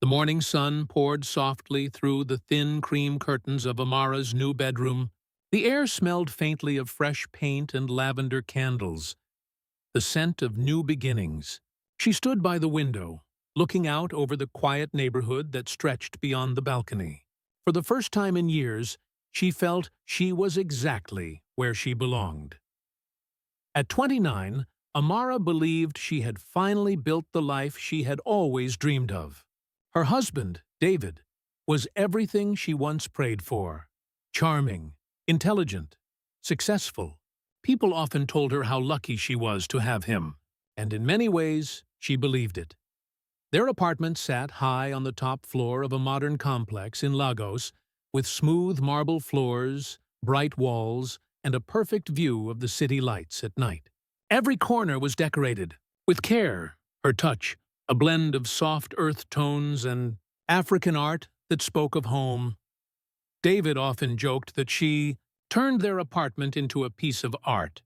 The morning sun poured softly through the thin cream curtains of Amara's new bedroom. The air smelled faintly of fresh paint and lavender candles, the scent of new beginnings. She stood by the window, looking out over the quiet neighborhood that stretched beyond the balcony. For the first time in years, she felt she was exactly where she belonged. At 29, Amara believed she had finally built the life she had always dreamed of. Her husband, David, was everything she once prayed for. Charming, intelligent, successful. People often told her how lucky she was to have him, and in many ways, she believed it. Their apartment sat high on the top floor of a modern complex in Lagos, with smooth marble floors, bright walls, and a perfect view of the city lights at night. Every corner was decorated, with care, her touch, a blend of soft earth tones and African art that spoke of home. David often joked that she turned their apartment into a piece of art.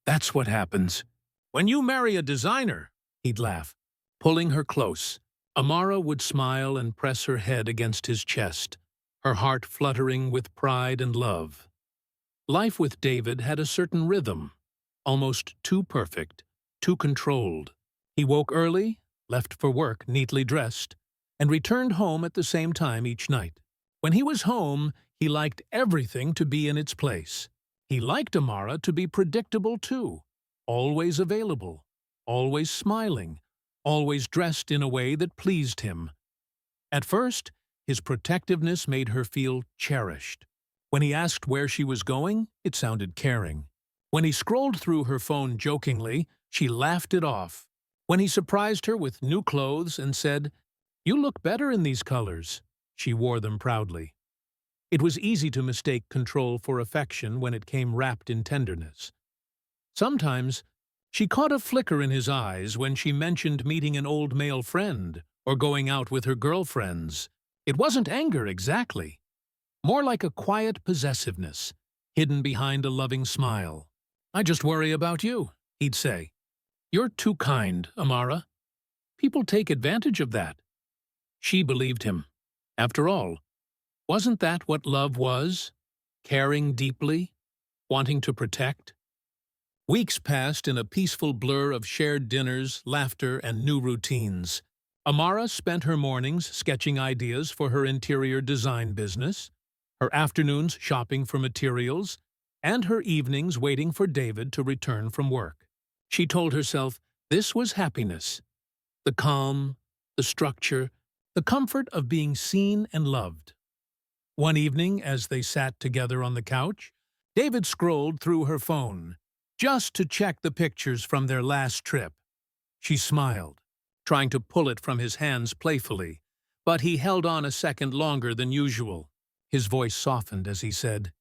"That's what happens when you marry a designer," he'd laugh, pulling her close. Amara would smile and press her head against his chest, her heart fluttering with pride and love. Life with David had a certain rhythm, almost too perfect, too controlled. He woke early, left for work neatly dressed, and returned home at the same time each night. When he was home, he liked everything to be in its place. He liked Amara to be predictable too, always available, always smiling, always dressed in a way that pleased him. At first, his protectiveness made her feel cherished. When he asked where she was going, it sounded caring. When he scrolled through her phone jokingly, she laughed it off. When he surprised her with new clothes and said, "You look better in these colors," she wore them proudly. It was easy to mistake control for affection when it came wrapped in tenderness. Sometimes, she caught a flicker in his eyes when she mentioned meeting an old male friend or going out with her girlfriends. It wasn't anger exactly, more like a quiet possessiveness, hidden behind a loving smile. "I just worry about you," he'd say. "You're too kind, Amara. People take advantage of that." She believed him. After all, wasn't that what love was? Caring deeply, wanting to protect? Weeks passed in a peaceful blur of shared dinners, laughter, and new routines. Amara spent her mornings sketching ideas for her interior design business, her afternoons shopping for materials, and her evenings waiting for David to return from work. She told herself this was happiness: the calm, the structure, the comfort of being seen and loved. One evening, as they sat together on the couch, David scrolled through her phone, just to check the pictures from their last trip. She smiled, trying to pull it from his hands playfully, but he held on a second longer than usual. His voice softened as he said,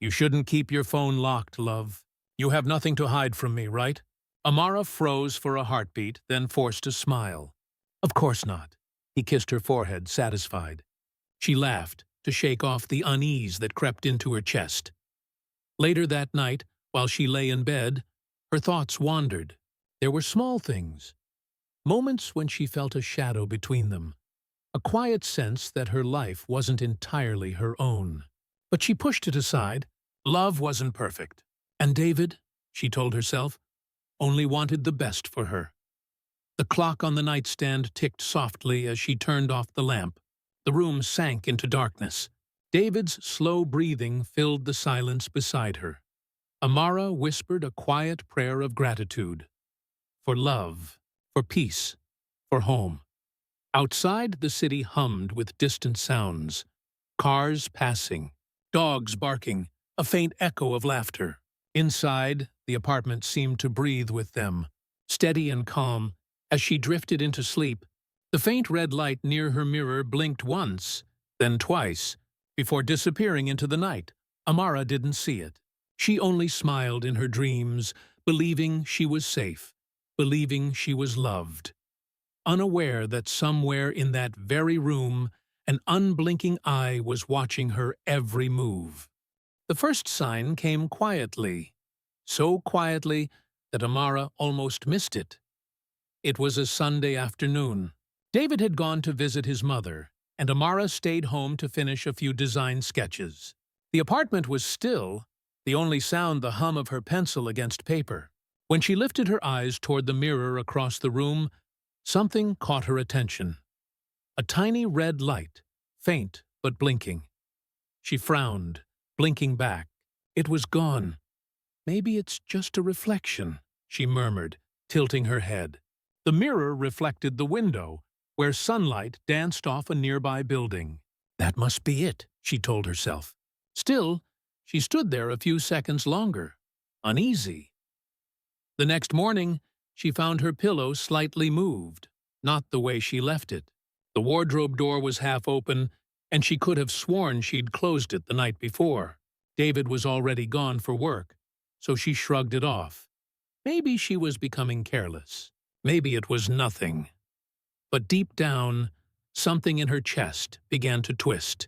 "You shouldn't keep your phone locked, love. You have nothing to hide from me, right?" Amara froze for a heartbeat, then forced a smile. "Of course not." He kissed her forehead, satisfied. She laughed, to shake off the unease that crept into her chest. Later that night, while she lay in bed, her thoughts wandered. There were small things, moments when she felt a shadow between them, a quiet sense that her life wasn't entirely her own. But she pushed it aside. Love wasn't perfect. And David, she told herself, only wanted the best for her. The clock on the nightstand ticked softly as she turned off the lamp. The room sank into darkness. David's slow breathing filled the silence beside her. Amara whispered a quiet prayer of gratitude. For love, for peace, for home. Outside, the city hummed with distant sounds. Cars passing, dogs barking, a faint echo of laughter. Inside, the apartment seemed to breathe with them, steady and calm. As she drifted into sleep, the faint red light near her mirror blinked once, then twice, before disappearing into the night. Amara didn't see it. She only smiled in her dreams, believing she was safe, believing she was loved, unaware that somewhere in that very room an unblinking eye was watching her every move. The first sign came quietly, so quietly that Amara almost missed it. It was a Sunday afternoon. David had gone to visit his mother, and Amara stayed home to finish a few design sketches. The apartment was still, the only sound the hum of her pencil against paper. When she lifted her eyes toward the mirror across the room, something caught her attention. A tiny red light, faint but blinking. She frowned, blinking back. It was gone. "Maybe it's just a reflection," she murmured, tilting her head. The mirror reflected the window, where sunlight danced off a nearby building. "That must be it," she told herself. Still, she stood there a few seconds longer, uneasy. The next morning, she found her pillow slightly moved, not the way she left it. The wardrobe door was half open, and she could have sworn she'd closed it the night before. David was already gone for work, so she shrugged it off. Maybe she was becoming careless. Maybe it was nothing. But deep down, something in her chest began to twist.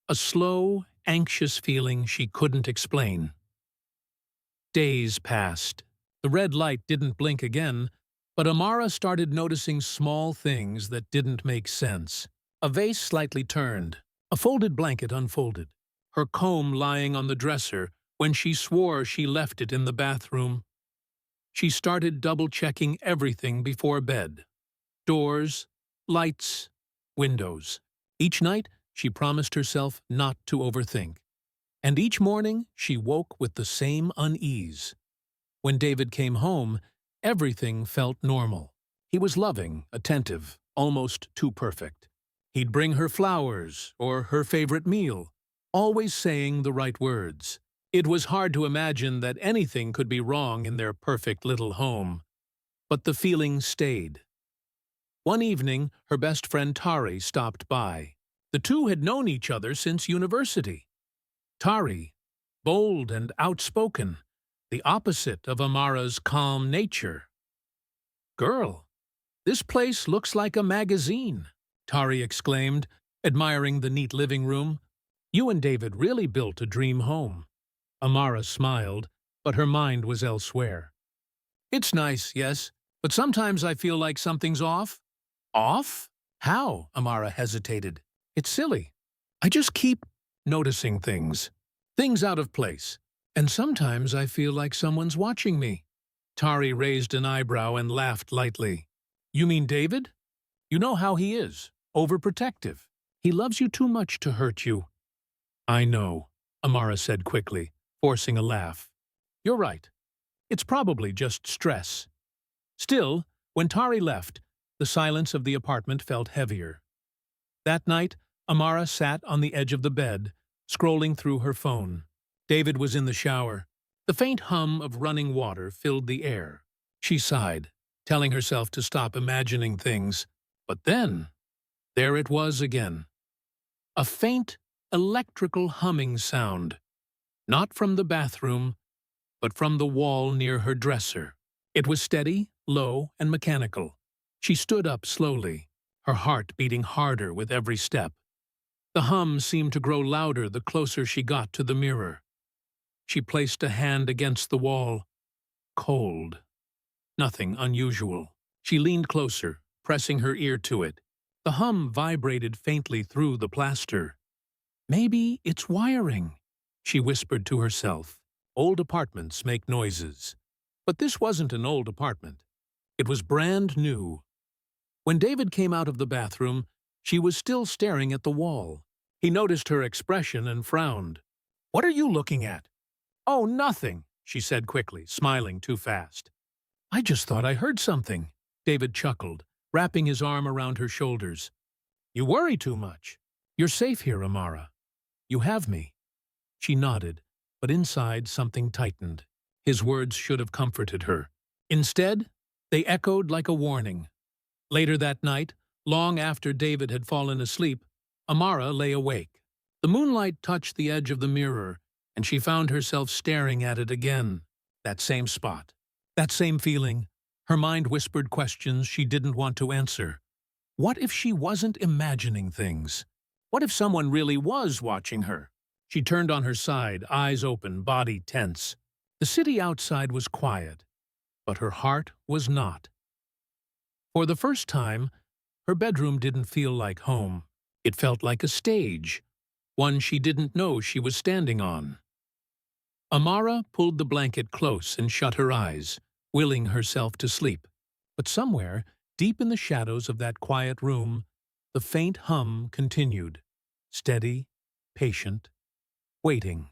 A slow, anxious feeling she couldn't explain. Days passed. The red light didn't blink again, but Amara started noticing small things that didn't make sense. A vase slightly turned, a folded blanket unfolded, her comb lying on the dresser when she swore she left it in the bathroom. She started double-checking everything before bed. Doors, lights, windows. Each night, she promised herself not to overthink. And each morning, she woke with the same unease. When David came home, everything felt normal. He was loving, attentive, almost too perfect. He'd bring her flowers or her favorite meal, always saying the right words. It was hard to imagine that anything could be wrong in their perfect little home. But the feeling stayed. One evening, her best friend Tari stopped by. The two had known each other since university. Tari, bold and outspoken, the opposite of Amara's calm nature. "Girl, this place looks like a magazine," Tari exclaimed, admiring the neat living room. "You and David really built a dream home." Amara smiled, but her mind was elsewhere. "It's nice, yes, but sometimes I feel like something's off." "Off? How?" Amara hesitated. "It's silly. I just keep noticing things. Things out of place. And sometimes I feel like someone's watching me." Tari raised an eyebrow and laughed lightly. "You mean David? You know how he is. Overprotective. He loves you too much to hurt you." "I know," Amara said quickly, forcing a laugh. "You're right. It's probably just stress." Still, when Tari left, the silence of the apartment felt heavier. That night, Amara sat on the edge of the bed, scrolling through her phone. David was in the shower. The faint hum of running water filled the air. She sighed, telling herself to stop imagining things. But then, there it was again. A faint, electrical humming sound. Not from the bathroom, but from the wall near her dresser. It was steady, low, and mechanical. She stood up slowly, her heart beating harder with every step. The hum seemed to grow louder the closer she got to the mirror. She placed a hand against the wall. Cold. Nothing unusual. She leaned closer, pressing her ear to it. The hum vibrated faintly through the plaster. "Maybe it's wiring," she whispered to herself. Old apartments make noises. But this wasn't an old apartment. It was brand new. When David came out of the bathroom, she was still staring at the wall. He noticed her expression and frowned. "What are you looking at?" "Oh, nothing," she said quickly, smiling too fast. "I just thought I heard something." David chuckled, wrapping his arm around her shoulders. "You worry too much. You're safe here, Amara. You have me." She nodded, but inside something tightened. His words should have comforted her. Instead, they echoed like a warning. Later that night, long after David had fallen asleep, Amara lay awake. The moonlight touched the edge of the mirror, and she found herself staring at it again. That same spot. That same feeling. Her mind whispered questions she didn't want to answer. What if she wasn't imagining things? What if someone really was watching her? She turned on her side, eyes open, body tense. The city outside was quiet, but her heart was not. For the first time, Her bedroom didn't feel like home. It felt like a stage, one she didn't know she was standing on. Amara pulled the blanket close and shut her eyes, willing herself to sleep. But somewhere, deep in the shadows of that quiet room, the faint hum continued, steady, patient, waiting.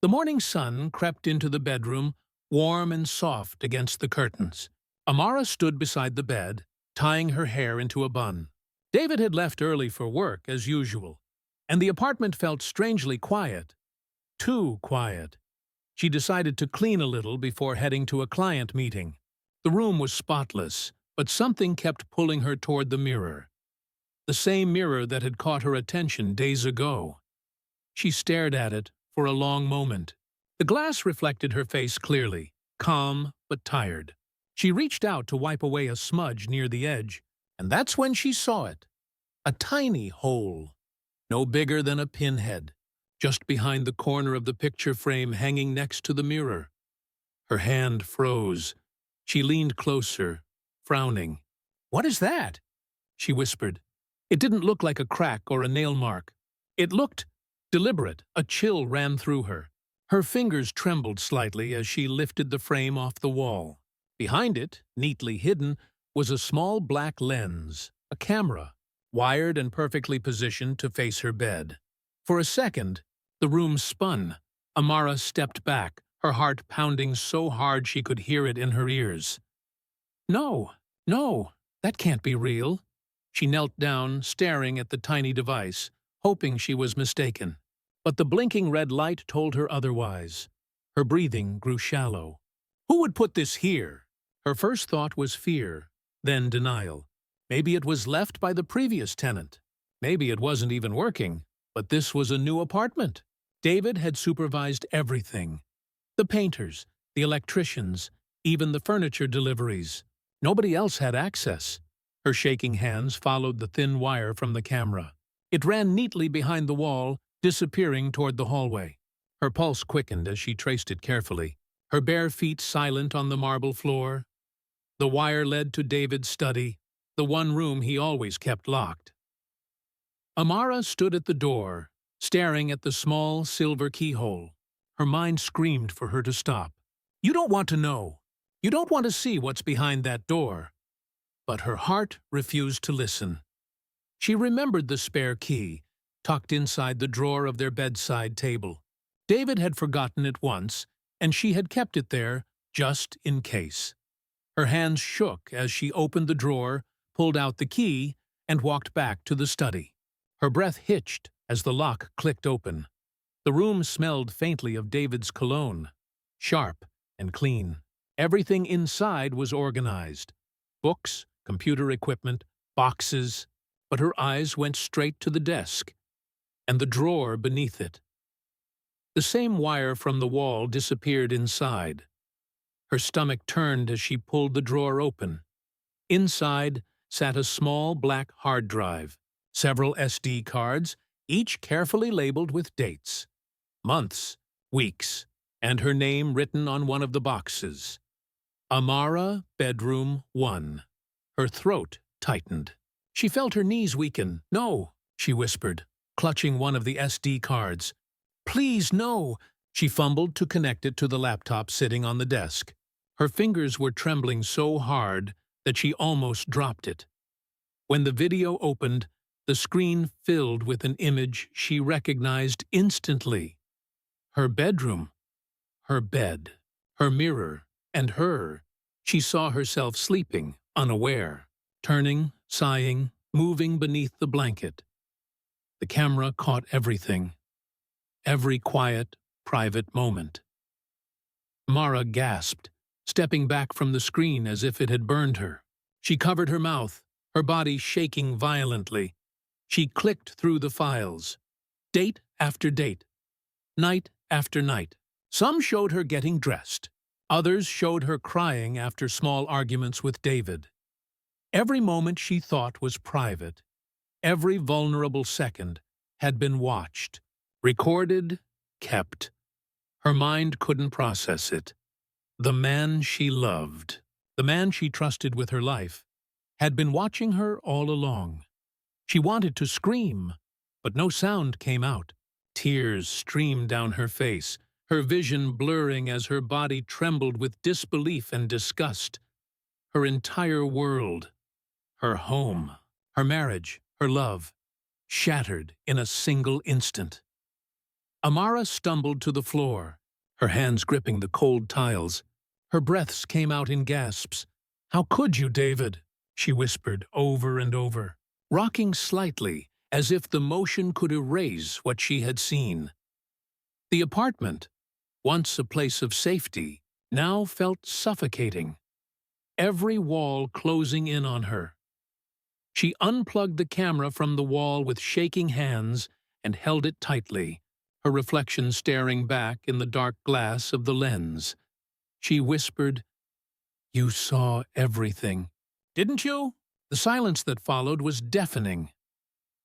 The morning sun crept into the bedroom, warm and soft against the curtains. Amara stood beside the bed, tying her hair into a bun. David had left early for work, as usual, and the apartment felt strangely quiet. Too quiet. She decided to clean a little before heading to a client meeting. The room was spotless, but something kept pulling her toward the mirror. The same mirror that had caught her attention days ago. She stared at it for a long moment. The glass reflected her face clearly, calm but tired. She reached out to wipe away a smudge near the edge, and that's when she saw it. A tiny hole, no bigger than a pinhead, just behind the corner of the picture frame hanging next to the mirror. Her hand froze. She leaned closer, frowning. "What is that?" she whispered. It didn't look like a crack or a nail mark. It looked deliberate. A chill ran through her. Her fingers trembled slightly as she lifted the frame off the wall. Behind it, neatly hidden, was a small black lens, a camera, wired and perfectly positioned to face her bed. For a second, the room spun. Amara stepped back, her heart pounding so hard she could hear it in her ears. No, that can't be real. She knelt down, staring at the tiny device, hoping she was mistaken. But the blinking red light told her otherwise. Her breathing grew shallow. Who would put this here? Her first thought was fear, then denial. Maybe it was left by the previous tenant. Maybe it wasn't even working. But this was a new apartment. David had supervised everything. The painters, the electricians, even the furniture deliveries. Nobody else had access. Her shaking hands followed the thin wire from the camera. It ran neatly behind the wall, disappearing toward the hallway. Her pulse quickened as she traced it carefully, her bare feet silent on the marble floor. The wire led to David's study, the one room he always kept locked. Amara stood at the door, staring at the small silver keyhole. Her mind screamed for her to stop. You don't want to know. You don't want to see what's behind that door. But her heart refused to listen. She remembered the spare key, tucked inside the drawer of their bedside table. David had forgotten it once, and she had kept it there just in case. Her hands shook as she opened the drawer, pulled out the key, and walked back to the study. Her breath hitched as the lock clicked open. The room smelled faintly of David's cologne, sharp and clean. Everything inside was organized. Books, computer equipment, boxes. But her eyes went straight to the desk, and the drawer beneath it. The same wire from the wall disappeared inside. Her stomach turned as she pulled the drawer open. Inside sat a small black hard drive, several SD cards, each carefully labeled with dates, months, weeks, and her name written on one of the boxes. Amara, Bedroom 1. Her throat tightened. She felt her knees weaken. "No," she whispered, clutching one of the SD cards. "Please, no." She fumbled to connect it to the laptop sitting on the desk. Her fingers were trembling so hard that she almost dropped it. When the video opened, the screen filled with an image she recognized instantly. Her bedroom, her bed, her mirror, and her. She saw herself sleeping, unaware, turning, sighing, moving beneath the blanket. The camera caught everything, every quiet, private moment. Amara gasped, stepping back from the screen as if it had burned her. She covered her mouth, her body shaking violently. She clicked through the files, date after date, night after night. Some showed her getting dressed. Others showed her crying after small arguments with David. Every moment she thought was private. Every vulnerable second had been watched, recorded, kept. Her mind couldn't process it. The man she loved, the man she trusted with her life, had been watching her all along. She wanted to scream, but no sound came out. Tears streamed down her face, her vision blurring as her body trembled with disbelief and disgust. Her entire world, her home, her marriage, her love, shattered in a single instant. Amara stumbled to the floor, her hands gripping the cold tiles. Her breaths came out in gasps. "How could you, David?" she whispered over and over, rocking slightly as if the motion could erase what she had seen. The apartment, once a place of safety, now felt suffocating, every wall closing in on her. She unplugged the camera from the wall with shaking hands and held it tightly, her reflection staring back in the dark glass of the lens. She whispered, "You saw everything, didn't you?" The silence that followed was deafening.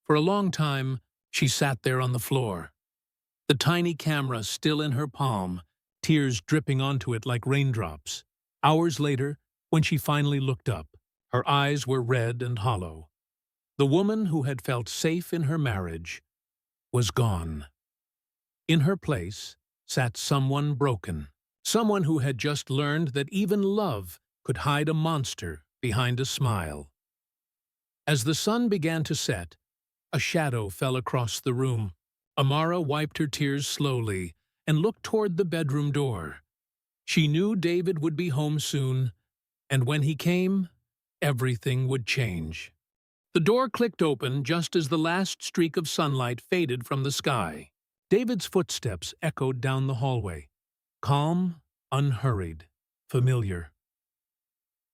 For a long time, she sat there on the floor, the tiny camera still in her palm, tears dripping onto it like raindrops. Hours later, when she finally looked up, her eyes were red and hollow. The woman who had felt safe in her marriage was gone. In her place sat someone broken, someone who had just learned that even love could hide a monster behind a smile. As the sun began to set, a shadow fell across the room. Amara wiped her tears slowly and looked toward the bedroom door. She knew David would be home soon, and when he came, everything would change. The door clicked open just as the last streak of sunlight faded from the sky. David's footsteps echoed down the hallway, calm, unhurried, familiar.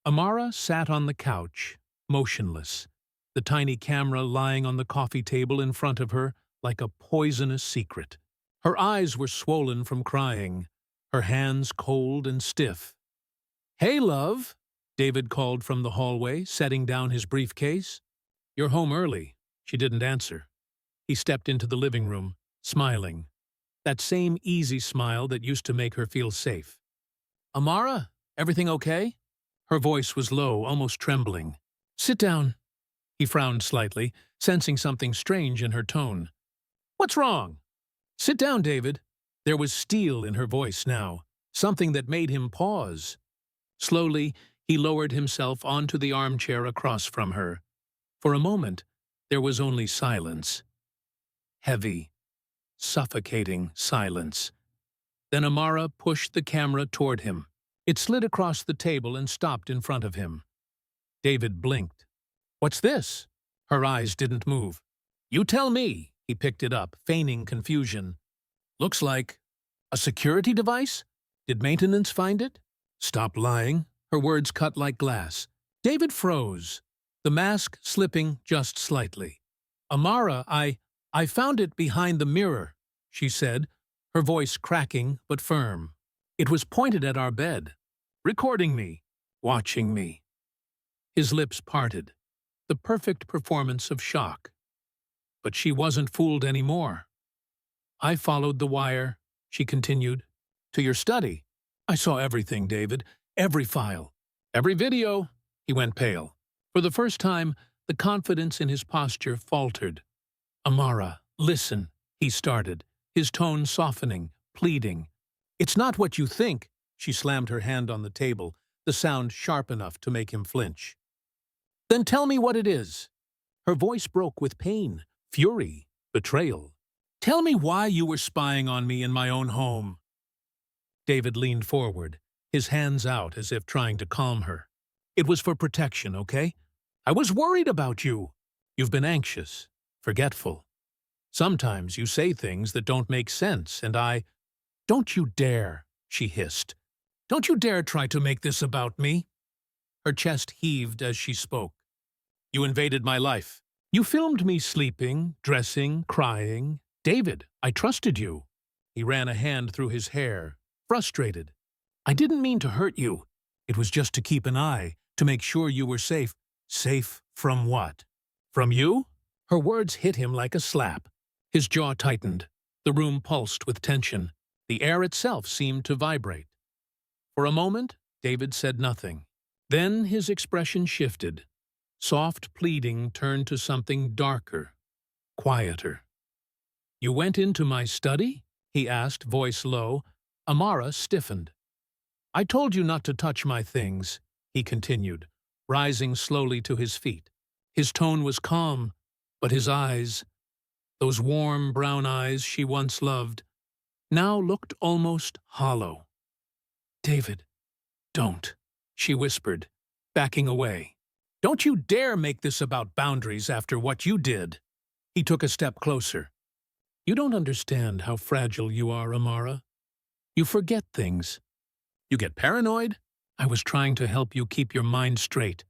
Amara sat on the couch, motionless, the tiny camera lying on the coffee table in front of her like a poisonous secret. Her eyes were swollen from crying, her hands cold and stiff. "Hey, love," David called from the hallway, setting down his briefcase. "You're home early." She didn't answer. He stepped into the living room, smiling, that same easy smile that used to make her feel safe. "Amara, everything okay?" Her voice was low, almost trembling. "Sit down." He frowned slightly, sensing something strange in her tone. "What's wrong?" "Sit down, David." There was steel in her voice now, something that made him pause. Slowly, he lowered himself onto the armchair across from her. For a moment, there was only silence. Heavy, suffocating silence. Then Amara pushed the camera toward him. It slid across the table and stopped in front of him. David blinked. "What's this?" Her eyes didn't move. "You tell me." He picked it up, feigning confusion. "Looks like a security device? Did maintenance find it?" "Stop lying." Her words cut like glass. David froze, the mask slipping just slightly. "Amara, I found it behind the mirror," she said, her voice cracking but firm. "It was pointed at our bed, recording me, watching me." His lips parted, the perfect performance of shock. But she wasn't fooled anymore. "I followed the wire," she continued, "to your study. I saw everything, David, every file, every video." He went pale. For the first time, the confidence in his posture faltered. "Amara, listen," he started, his tone softening, pleading. "It's not what you think." She slammed her hand on the table, the sound sharp enough to make him flinch. "Then tell me what it is." Her voice broke with pain, fury, betrayal. "Tell me why you were spying on me in my own home." David leaned forward, his hands out as if trying to calm her. "It was for protection, okay? I was worried about you. You've been anxious, forgetful. Sometimes you say things that don't make sense, and I—" "Don't you dare," she hissed. "Don't you dare try to make this about me." Her chest heaved as she spoke. "You invaded my life. You filmed me sleeping, dressing, crying. David, I trusted you." He ran a hand through his hair, frustrated. "I didn't mean to hurt you. It was just to keep an eye, to make sure you were safe." "Safe from what? From you?" Her words hit him like a slap. His jaw tightened. The room pulsed with tension. The air itself seemed to vibrate. For a moment, David said nothing. Then his expression shifted. Soft pleading turned to something darker, quieter. "You went into my study?" he asked, voice low. Amara stiffened. "I told you not to touch my things," he continued, rising slowly to his feet. His tone was calm, but his eyes, those warm brown eyes she once loved, now looked almost hollow. "David, don't," she whispered, backing away. "Don't you dare make this about boundaries after what you did." He took a step closer. "You don't understand how fragile you are, Amara. You forget things. You get paranoid. I was trying to help you keep your mind straight."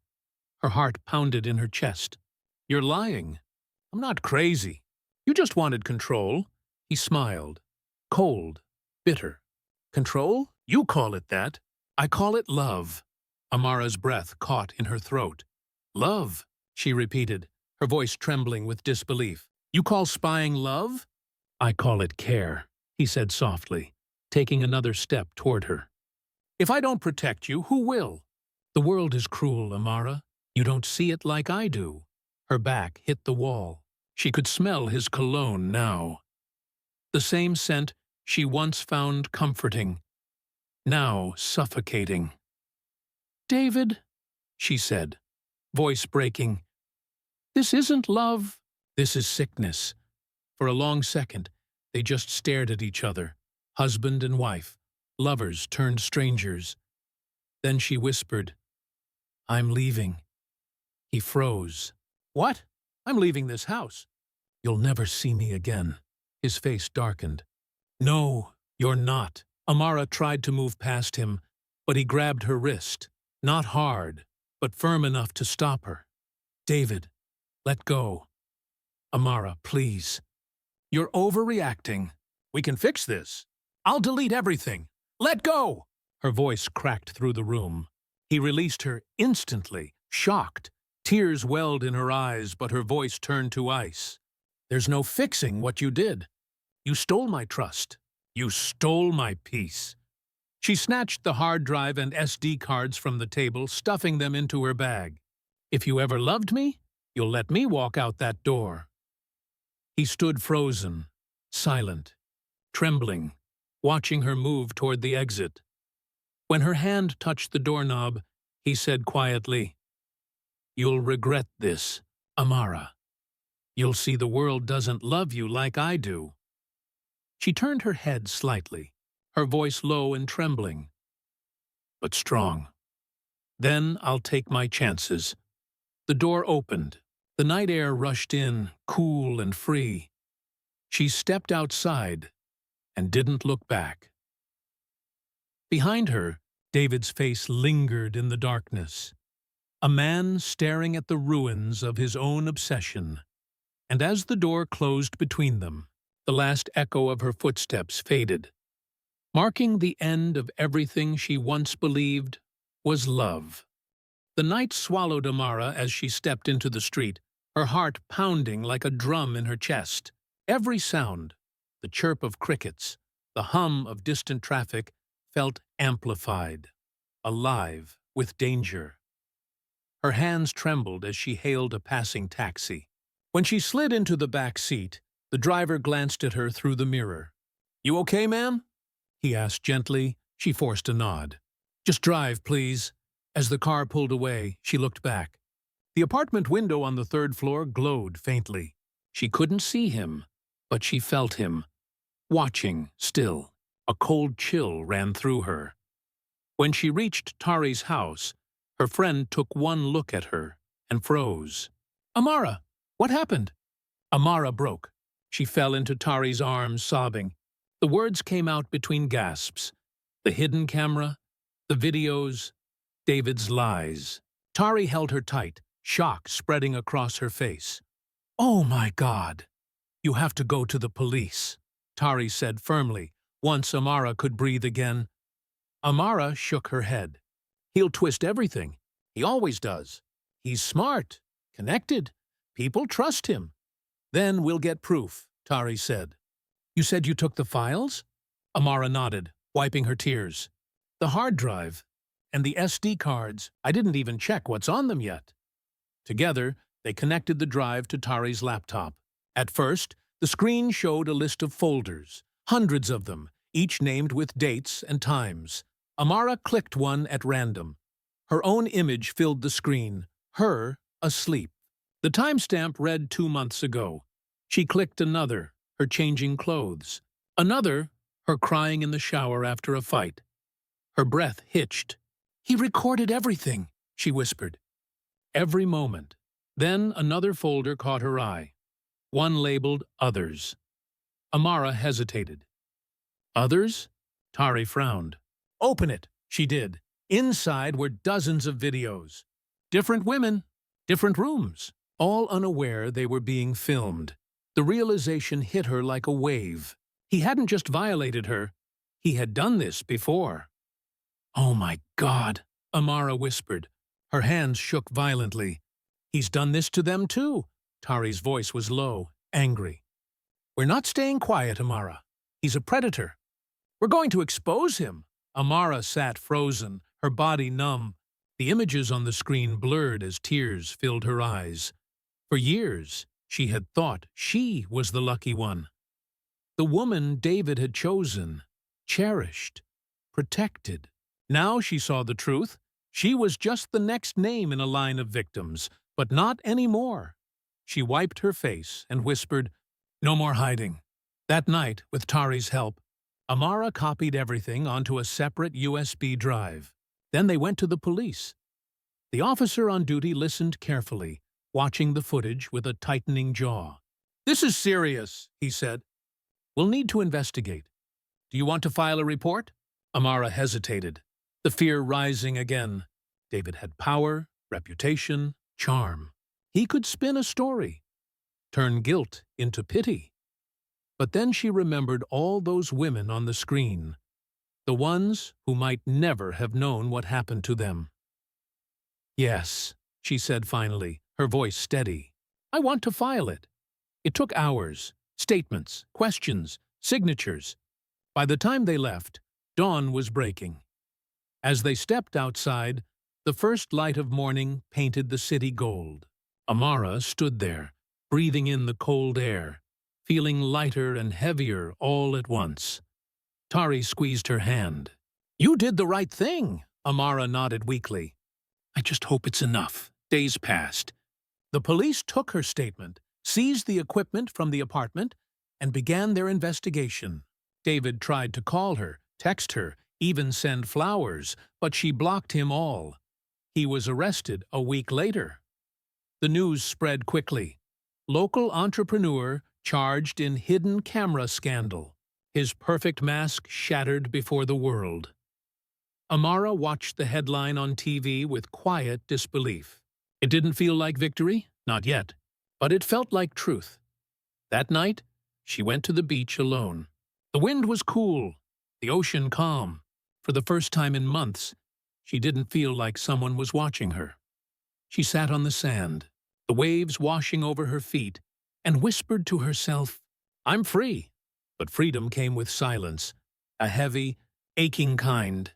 Her heart pounded in her chest. "You're lying. I'm not crazy. You just wanted control." He smiled. Cold, bitter. "Control? You call it that. I call it love." Amara's breath caught in her throat. "Love," she repeated, her voice trembling with disbelief. "You call spying love?" "I call it care," he said softly, taking another step toward her. "If I don't protect you, who will?" "The world is cruel, Amara. You don't see it like I do." Her back hit the wall. She could smell his cologne now. The same scent she once found comforting, now suffocating. "David," she said, voice breaking, "this isn't love. This is sickness." For a long second, they just stared at each other, husband and wife, lovers turned strangers. Then she whispered, "I'm leaving." He froze. "What? I'm leaving this house." "You'll never see me again." His face darkened. "No, you're not." Amara tried to move past him, but he grabbed her wrist, not hard, but firm enough to stop her. "David, let go." "Amara, please." "You're overreacting. We can fix this. I'll delete everything. Let go!" Her voice cracked through the room. He released her instantly, shocked. Tears welled in her eyes, but her voice turned to ice. "There's no fixing what you did. You stole my trust. You stole my peace." She snatched the hard drive and SD cards from the table, stuffing them into her bag. "If you ever loved me, you'll let me walk out that door." He stood frozen, silent, trembling, watching her move toward the exit. When her hand touched the doorknob, he said quietly, "You'll regret this, Amara. You'll see the world doesn't love you like I do." She turned her head slightly, her voice low and trembling, but strong. "Then I'll take my chances." The door opened. The night air rushed in, cool and free. She stepped outside and didn't look back. Behind her, David's face lingered in the darkness. A man staring at the ruins of his own obsession. And as the door closed between them, the last echo of her footsteps faded. Marking the end of everything she once believed was love. The night swallowed Amara as she stepped into the street, her heart pounding like a drum in her chest. Every sound, the chirp of crickets, the hum of distant traffic, felt amplified, alive with danger. Her hands trembled as she hailed a passing taxi. When she slid into the back seat, the driver glanced at her through the mirror. "You okay, ma'am?" he asked gently. She forced a nod. "Just drive, please." As the car pulled away, she looked back. The apartment window on the third floor glowed faintly. She couldn't see him, but she felt him, watching still. A cold chill ran through her. When she reached Tari's house, her friend took one look at her and froze. "Amara, what happened?" Amara broke. She fell into Tari's arms, sobbing. The words came out between gasps. The hidden camera, the videos, David's lies. Tari held her tight, shock spreading across her face. "Oh my God! You have to go to the police," Tari said firmly, once Amara could breathe again. Amara shook her head. "He'll twist everything. He always does. He's smart, connected. People trust him." "Then we'll get proof," Tari said. "You said you took the files?" Amara nodded, wiping her tears. "The hard drive and the SD cards. I didn't even check what's on them yet." Together, they connected the drive to Tari's laptop. At first, the screen showed a list of folders, hundreds of them, each named with dates and times. Amara clicked one at random. Her own image filled the screen, her asleep. The timestamp read 2 months ago. She clicked another, her changing clothes. Another, her crying in the shower after a fight. Her breath hitched. "He recorded everything," she whispered. Every moment. Then another folder caught her eye. One labeled Others. Amara hesitated. Others? Tari frowned. "Open it," she did. Inside were dozens of videos. Different women, different rooms, all unaware they were being filmed. The realization hit her like a wave. He hadn't just violated her, he had done this before. "Oh my God," Amara whispered. Her hands shook violently. "He's done this to them too." Tari's voice was low, angry. "We're not staying quiet, Amara. He's a predator. We're going to expose him." Amara sat frozen, her body numb. The images on the screen blurred as tears filled her eyes. For years, she had thought she was the lucky one. The woman David had chosen, cherished, protected. Now she saw the truth. She was just the next name in a line of victims, but not anymore. She wiped her face and whispered, "No more hiding." That night, with Tari's help, Amara copied everything onto a separate USB drive. Then they went to the police. The officer on duty listened carefully, watching the footage with a tightening jaw. "This is serious," he said. "We'll need to investigate. Do you want to file a report?" Amara hesitated, the fear rising again. David had power, reputation, charm. He could spin a story, turn guilt into pity. But then she remembered all those women on the screen, the ones who might never have known what happened to them. "Yes," she said finally, her voice steady. "I want to file it." It took hours, statements, questions, signatures. By the time they left, dawn was breaking. As they stepped outside, the first light of morning painted the city gold. Amara stood there, breathing in the cold air, feeling lighter and heavier all at once. Tari squeezed her hand. "You did the right thing," Amara nodded weakly. "I just hope it's enough." Days passed. The police took her statement, seized the equipment from the apartment, and began their investigation. David tried to call her, text her, even send flowers, but she blocked him all. He was arrested a week later. The news spread quickly. Local entrepreneur charged in hidden camera scandal. His perfect mask shattered before the world. Amara watched the headline on TV with quiet disbelief. It didn't feel like victory, not yet, but it felt like truth. That night, she went to the beach alone. The wind was cool, the ocean calm. For the first time in months, she didn't feel like someone was watching her. She sat on the sand, the waves washing over her feet, and whispered to herself, "I'm free." But freedom came with silence, a heavy, aching kind.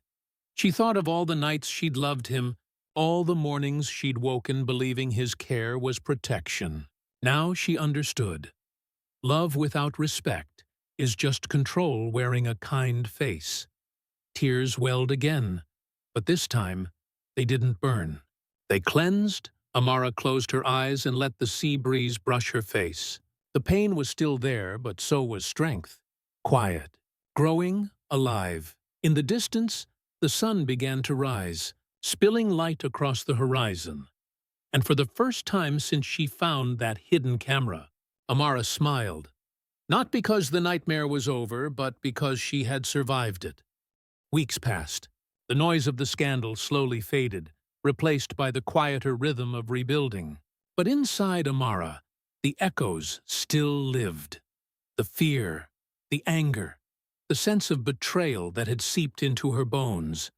She thought of all the nights she'd loved him, all the mornings she'd woken believing his care was protection. Now she understood. Love without respect is just control wearing a kind face. Tears welled again, but this time they didn't burn. They cleansed. Amara closed her eyes and let the sea breeze brush her face. The pain was still there, but so was strength. Quiet, growing, alive. In the distance, the sun began to rise, spilling light across the horizon. And for the first time since she found that hidden camera, Amara smiled. Not because the nightmare was over, but because she had survived it. Weeks passed. The noise of the scandal slowly faded, replaced by the quieter rhythm of rebuilding. But inside Amara, the echoes still lived. The fear, the anger, the sense of betrayal that had seeped into her bones.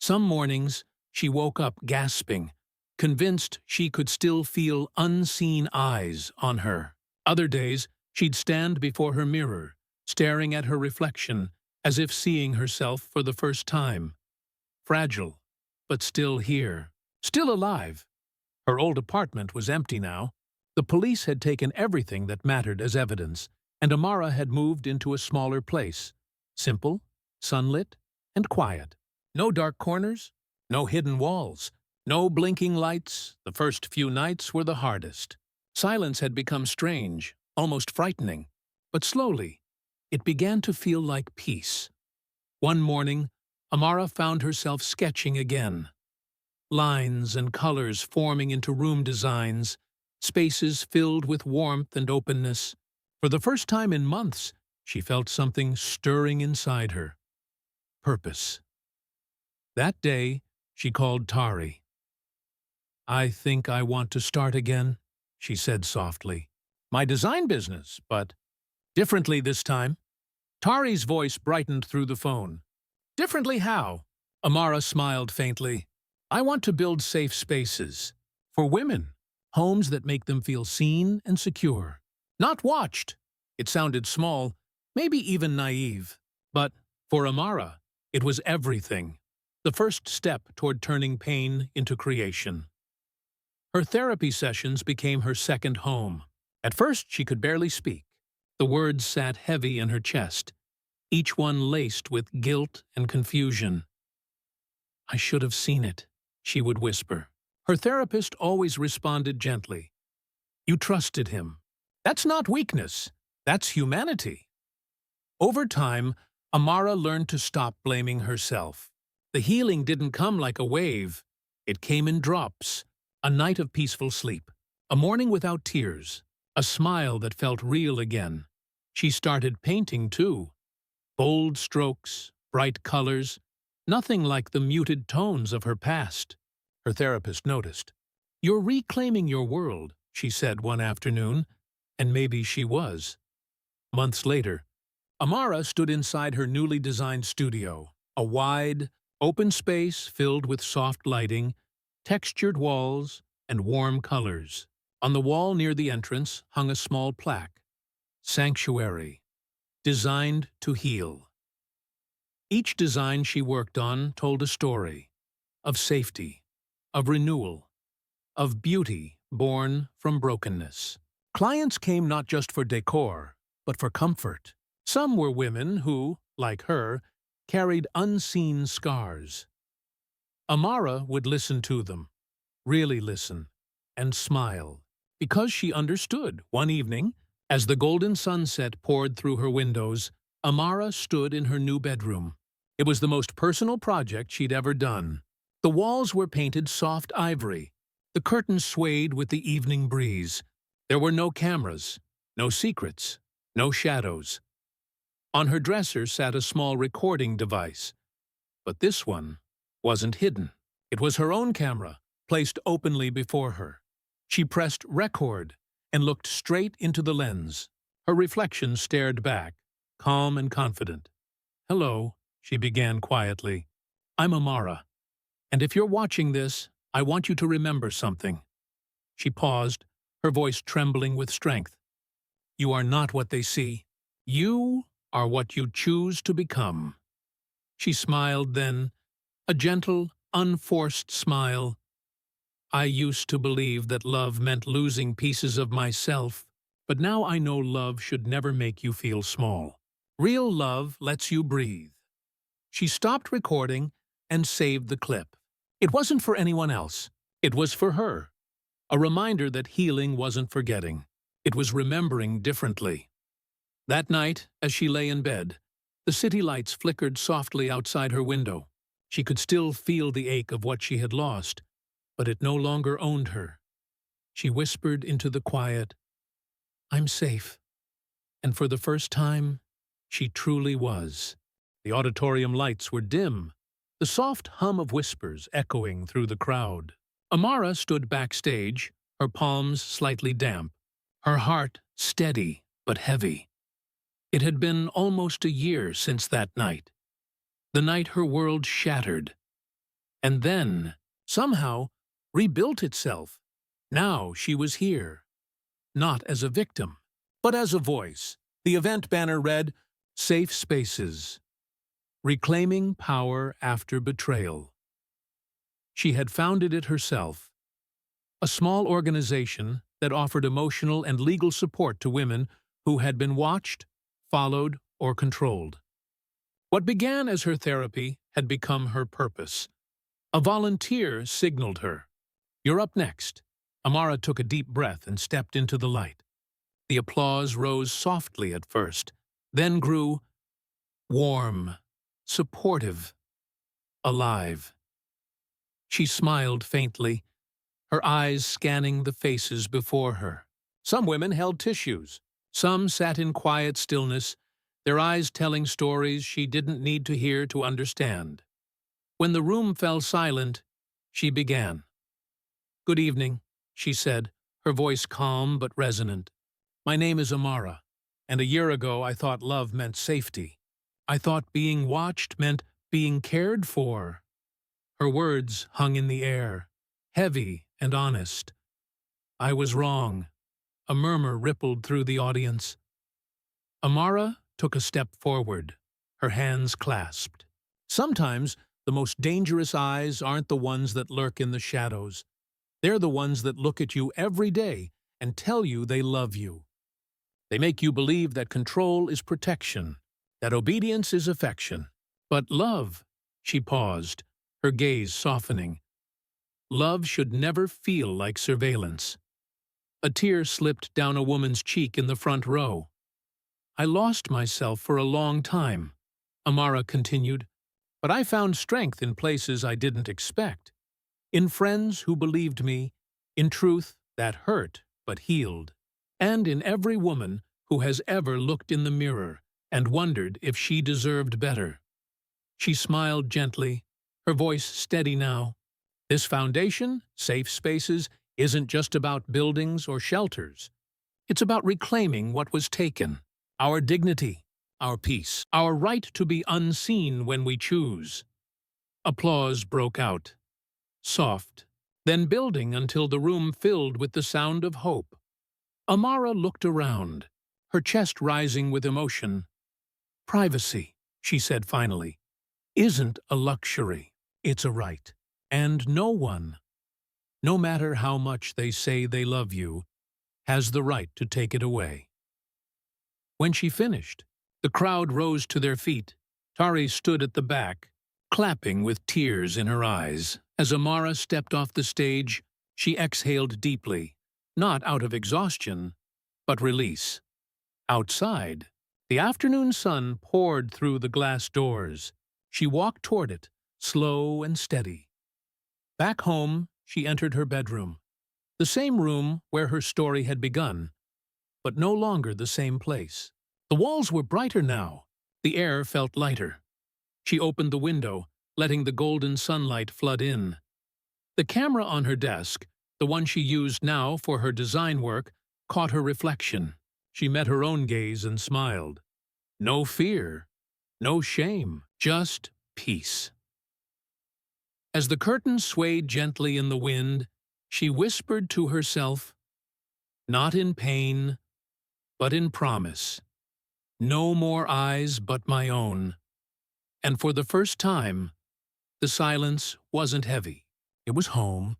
Some mornings, she woke up gasping, convinced she could still feel unseen eyes on her. Other days, she'd stand before her mirror, staring at her reflection, as if seeing herself for the first time. Fragile, but still here, still alive. Her old apartment was empty now. The police had taken everything that mattered as evidence, and Amara had moved into a smaller place. Simple, sunlit, and quiet. No dark corners, no hidden walls, no blinking lights. The first few nights were the hardest. Silence had become strange, almost frightening. But slowly, it began to feel like peace. One morning, Amara found herself sketching again. Lines and colors forming into room designs, spaces filled with warmth and openness. For the first time in months, she felt something stirring inside her. Purpose. That day, she called Tari. "I think I want to start again," she said softly. "My design business, but differently this time." Tari's voice brightened through the phone. "Differently how?" Amara smiled faintly. "I want to build safe spaces. For women. Homes that make them feel seen and secure. Not watched." It sounded small, maybe even naive. But for Amara, it was everything. The first step toward turning pain into creation. Her therapy sessions became her second home. At first, she could barely speak. The words sat heavy in her chest, each one laced with guilt and confusion. "I should have seen it," she would whisper. Her therapist always responded gently. "You trusted him. That's not weakness. That's humanity." Over time, Amara learned to stop blaming herself. The healing didn't come like a wave. It came in drops. A night of peaceful sleep. A morning without tears. A smile that felt real again. She started painting, too. Bold strokes, bright colors, nothing like the muted tones of her past. Her therapist noticed. "You're reclaiming your world," she said one afternoon, and maybe she was. Months later, Amara stood inside her newly designed studio, a wide, open space filled with soft lighting, textured walls, and warm colors. On the wall near the entrance hung a small plaque, "Sanctuary, designed to heal." Each design she worked on told a story of safety, of renewal, of beauty born from brokenness. Clients came not just for decor, but for comfort. Some were women who, like her, carried unseen scars. Amara would listen to them, really listen, and smile, because she understood. One evening, as the golden sunset poured through her windows, Amara stood in her new bedroom. It was the most personal project she'd ever done. The walls were painted soft ivory. The curtains swayed with the evening breeze. There were no cameras, no secrets, no shadows. On her dresser sat a small recording device. But this one wasn't hidden. It was her own camera, placed openly before her. She pressed record and looked straight into the lens. Her reflection stared back, calm and confident. "Hello," she began quietly. "I'm Amara. And if you're watching this, I want you to remember something." She paused, her voice trembling with strength. "You are not what they see. You are what you choose to become." She smiled then, a gentle, unforced smile. "I used to believe that love meant losing pieces of myself, but now I know love should never make you feel small. Real love lets you breathe." She stopped recording and saved the clip. It wasn't for anyone else. It was for her. A reminder that healing wasn't forgetting. It was remembering differently. That night, as she lay in bed, the city lights flickered softly outside her window. She could still feel the ache of what she had lost, but it no longer owned her. She whispered into the quiet, "I'm safe." And for the first time, she truly was. The auditorium lights were dim, the soft hum of whispers echoing through the crowd. Amara stood backstage, her palms slightly damp, her heart steady but heavy. It had been almost a year since that night. The night her world shattered. And then, somehow, rebuilt itself. Now she was here. Not as a victim, but as a voice. The event banner read, "Safe Spaces. Reclaiming Power After Betrayal." She had founded it herself. a small organization that offered emotional and legal support to women who had been watched, followed, or controlled. What began as her therapy had become her purpose. A volunteer signaled her. "You're up next." Amara took a deep breath and stepped into the light. The applause rose softly at first, then grew warm, supportive, alive. She smiled faintly, her eyes scanning the faces before her. Some women held tissues. Some sat in quiet stillness, their eyes telling stories she didn't need to hear to understand. When the room fell silent, she began. "Good evening," she said, her voice calm but resonant. "My name is Amara, and a year ago I thought love meant safety. I thought being watched meant being cared for." Her words hung in the air, heavy and honest. I was wrong. A murmur rippled through the audience. Amara took a step forward, her hands clasped. Sometimes the most dangerous eyes aren't the ones that lurk in the shadows. They're the ones that look at you every day and tell you they love you. They make you believe that control is protection, that obedience is affection. But love, she paused, her gaze softening. Love should never feel like surveillance. A tear slipped down a woman's cheek in the front row. "I lost myself for a long time," Amara continued, "but I found strength in places I didn't expect. In friends who believed me, in truth that hurt but healed, and in every woman who has ever looked in the mirror and wondered if she deserved better." She smiled gently, her voice steady now. "This foundation, safe spaces, isn't just about buildings or shelters. It's about reclaiming what was taken, our dignity, our peace, our right to be unseen when we choose." Applause broke out, soft, then building until the room filled with the sound of hope. Amara looked around, her chest rising with emotion. "Privacy," she said finally, "isn't a luxury, it's a right. And no one, no matter how much they say they love you, has the right to take it away." When she finished, the crowd rose to their feet. Tari stood at the back, clapping with tears in her eyes. As Amara stepped off the stage, she exhaled deeply, not out of exhaustion, but release. Outside, the afternoon sun poured through the glass doors. She walked toward it, slow and steady. Back home, she entered her bedroom, the same room where her story had begun, but no longer the same place. The walls were brighter now, the air felt lighter. She opened the window, letting the golden sunlight flood in. The camera on her desk, the one she used now for her design work, caught her reflection. She met her own gaze and smiled. No fear, no shame, just peace. As the curtain swayed gently in the wind, she whispered to herself, "Not in pain, but in promise. No more eyes but my own." And for the first time, the silence wasn't heavy. It was home.